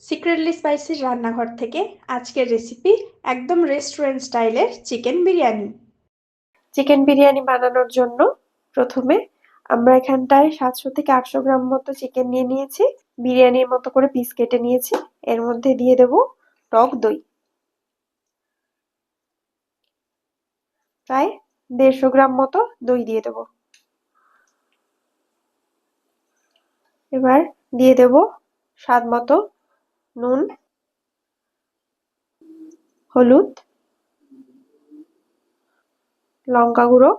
Secretly স্পাইসির রান্নাঘর থেকে আজকের রেসিপি একদম রেস্টুরেন্ট স্টাইলের চিকেন বিরিয়ানি। চিকেন বিরিয়ানি বানানোর জন্য প্রথমে আমরা এখানটায় 700 থেকে 800 গ্রাম মতো চিকেন নিয়ে নিয়েছি। বিরিয়ানির মতো করে পিস কেটে নিয়েছি। এর মধ্যে দিয়ে দেব টক দই, প্রায় 150 গ্রাম মতো দই দিয়ে দেব। এবার দিয়ে দেব স্বাদ মতো নুন, হলুদ, লঙ্কা গুঁড়ো,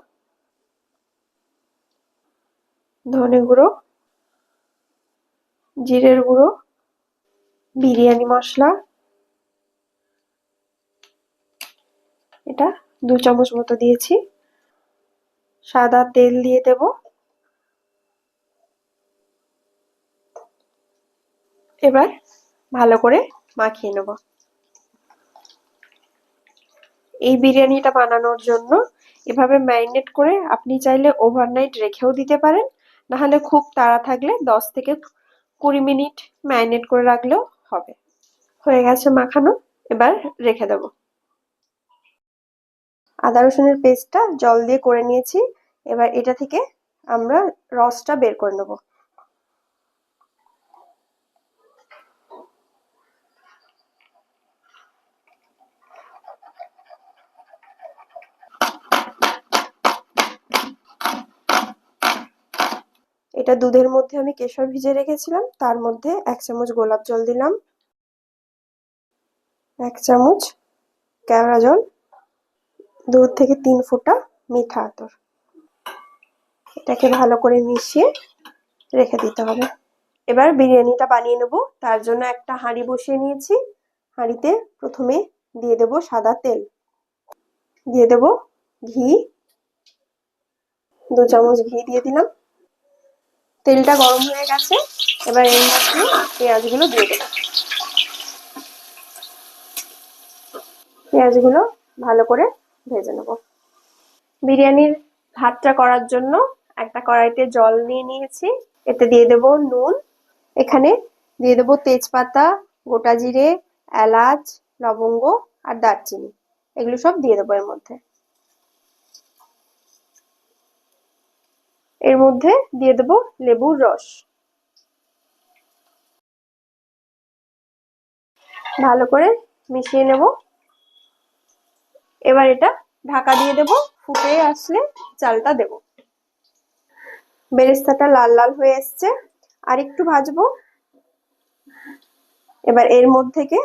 ধনে গুঁড়ো, জিরের গুঁড়ো, বিরিয়ানি মশলা, এটা 2 চামচ মতো দিয়েছি। সাদা তেল দিয়ে দেব। এবার ভালো করে মাখিয়ে নেব। এই বিরিয়ানিটা বানানোর জন্য এভাবে ম্যারিনেট করে আপনি চাইলে ওভারনাইট রেখেও দিতে পারেন, না হলে খুব তাড়া থাকলে 10 থেকে 20 মিনিট ম্যারিনেট করে রাখলেও হবে। হয়ে গেছে মাখানো, এবার রেখে দেব। আদা রসুনের পেস্টটা জল দিয়ে করে নিয়েছি। এবার এটা থেকে আমরা রসটা বের করে নেব। এটা দুধের মধ্যে আমি কেশর ভিজে রেখেছিলাম, তার মধ্যে 1 চামচ গোলাপ জল দিলাম, 1 চামচ কেওড়া জল, 2 থেকে 3 ফোঁটা মিঠা আতর। এটাকে ভালো করে মিশিয়ে রেখে দিতে হবে। এবার বিরিয়ানিটা বানিয়ে নেব। তার জন্য একটা হাঁড়ি বসিয়ে নিয়েছি। হাঁড়িতে প্রথমে দিয়ে দেব সাদা তেল, দিয়ে দেব ঘি, 2 চামচ ঘি দিয়ে দিলাম। তেলটা গরম হয়ে গেছে। এবার এর মধ্যে পেঁয়াজগুলো দিয়ে দেব। পেঁয়াজগুলো ভালো করে ভেজে নেব। বিরিয়ানির ভাতটা করার জন্য একটা কড়াইতে জল নিয়ে নিয়েছি। এতে দিয়ে দেব নুন। এখানে দিয়ে দেব তেজপাতা, গোটা জিরে, এলাচ, লবঙ্গ আর দারচিনি, এগুলো সব দিয়ে দেবো এর মধ্যে। এর মধ্যে দিয়ে দেব লেবুর রস। ভালো করে মিশিয়ে নেব। এবার এটা ঢাকা দিয়ে দেব। ফুটে আসলে চালটা দেব। বেরেস্তাটা লাল লাল হয়ে এসছে, আর একটু ভাজবো। এবার এর মধ্যে থেকে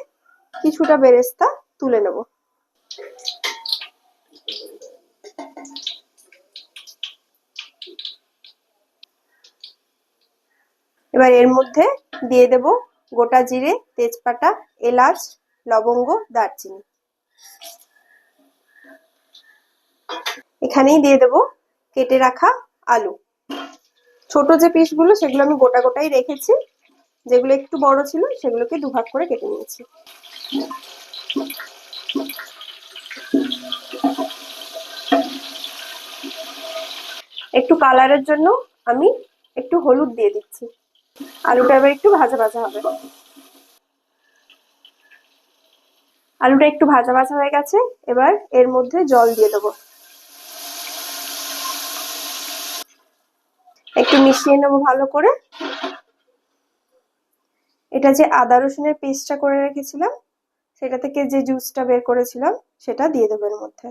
কিছুটা বেরেস্তা তুলে নেব। এবার এর মধ্যে দিয়ে দেব গোটা জিরে, তেজপাতা, এলাচ, লবঙ্গ, দারচিনি। এখানেই দিয়ে দেব কেটে রাখা আলু। ছোট যে পিসগুলো সেগুলো আমি গোটা গোটাই রেখেছি, যেগুলো একটু বড় ছিল সেগুলোকে দুভাগ করে কেটে নিয়েছি। একটু কালারের জন্য আমি একটু হলুদ দিয়ে দিচ্ছি। আলুটা এবার একটু ভাজা ভাজা হবে। আলুটা একটু ভাজা ভাজা হয়ে গেছে। এবার এর মধ্যে জল দিয়ে দেবো। একটু মিশিয়ে নেবো ভালো করে। এটা যে আদা রসুনের পেস্টটা করে রেখেছিলাম, সেটা থেকে যে জুসটা বের করেছিলাম সেটা দিয়ে দেবো এর মধ্যে।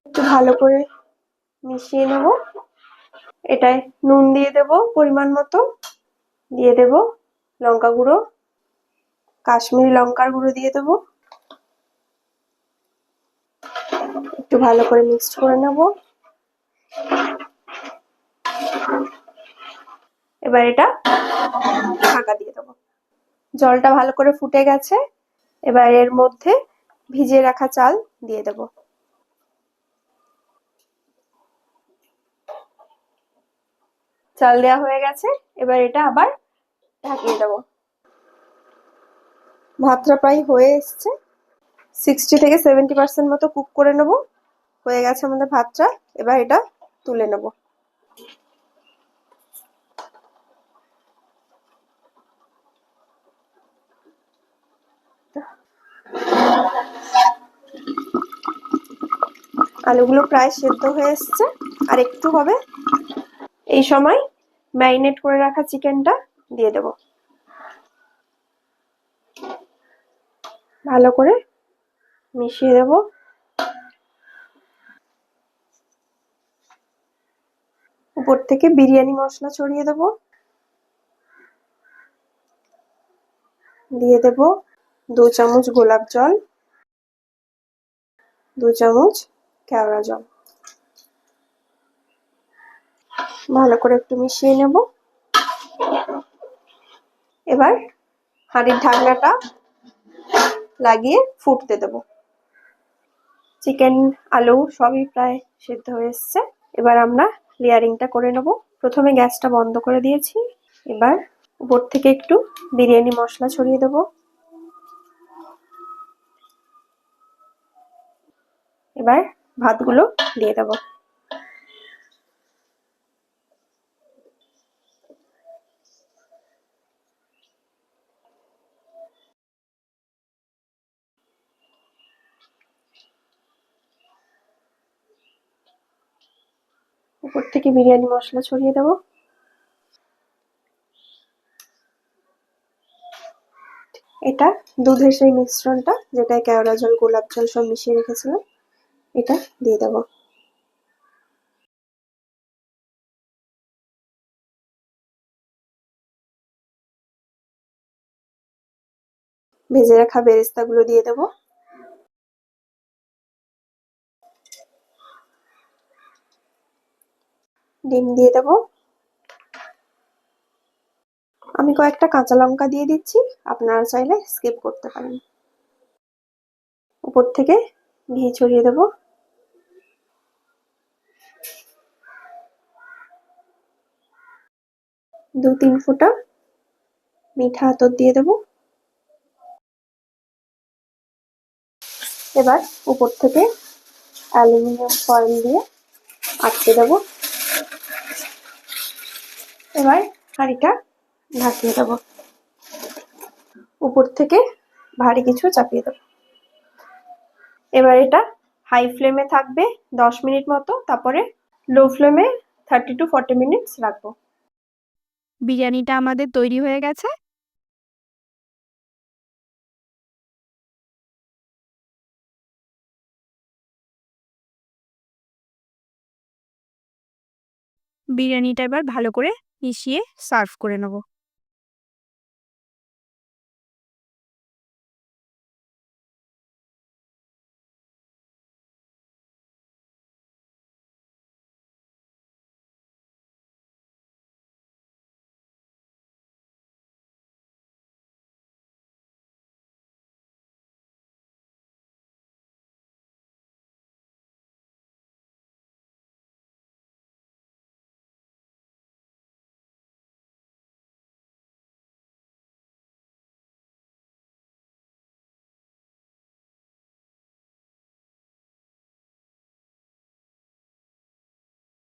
একটু ভালো করে মিশিয়ে নেব। এটায় নুন দিয়ে দেব পরিমাণ মতো, দিয়ে দেব লঙ্কা গুঁড়ো, কাশ্মীরি লঙ্কার গুঁড়ো দিয়ে দেব। একটু ভালো করে মিক্সড করে নেব। এবার এটা ঢাকা দিয়ে দেবো। জলটা ভালো করে ফুটে গেছে। এবার এর মধ্যে ভিজিয়ে রাখা চাল দিয়ে দেব। চাল দেওয়া হয়ে গেছে। এবার এটা আবার ঢাকিয়ে দেবো। ভাতটা প্রায় হয়ে এসছে। 60 থেকে 70% মতো কুক করে নেব। হয়ে গেছে আমাদের ভাতটা। এবার এটা তুলে নেব। আলুগুলো প্রায় সেদ্ধ হয়ে এসছে, আর একটু হবে। এই সময় ম্যারিনেট করে রাখা চিকেনটা দিয়ে দেব। ভালো করে মিশিয়ে দেব। উপর থেকে বিরিয়ানি মশলা ছড়িয়ে দেব। দিয়ে দেব 2 চামচ গোলাপ জল, 2 চামচ কেওড়া জল। ভালো করে একটু মিশিয়ে নেব। এবার হাঁড়ির ঢাকনাটা লাগিয়ে ফুটতে দেব। চিকেন আলু সবই প্রায় সেদ্ধ হয়ে এসছে। এবার আমরা লেয়ারিংটা করে নেব। প্রথমে গ্যাসটা বন্ধ করে দিয়েছি। এবার উপর থেকে একটু বিরিয়ানি মশলা ছড়িয়ে দেব। এবার ভাতগুলো দিয়ে দেব। উপর থেকে বিরিয়ানি মশলা ছড়িয়ে দেব। এটা দুধের সেই মিশ্রণটা, যেটায় কেওড়া জল গোলাপ জল সব মিশিয়ে রেখেছিলাম, এটা দিয়ে দেব। ভেজে রাখা বেরেস্তাগুলো দিয়ে দেব। ডিম দিয়ে দেব। আমি কয়েকটা কাঁচা লঙ্কা দিয়ে দিচ্ছি, আপনারা চাইলে স্কিপ করতে পারেন। উপর থেকে ঘি ছড়িয়ে দেব। 2-3 ফোঁটা মিঠা আতর দিয়ে দেব। এবার উপর থেকে অ্যালুমিনিয়াম ফয়েল দিয়ে আটকে দেব। এবার হাঁড়িটা ঢাকিয়ে দেব। উপর থেকে ভারী কিছু চাপিয়ে দেব। এবার এটা হাই ফ্লেমে থাকবে 10 মিনিট মতো, তারপরে লো ফ্লেমে 30 to 40 মিনিটস রাখবো। বিরিয়ানিটা আমাদের তৈরি হয়ে গেছে। বিরিয়ানিটা এবার ভালো করে মিশিয়ে সার্ভ করে নেব।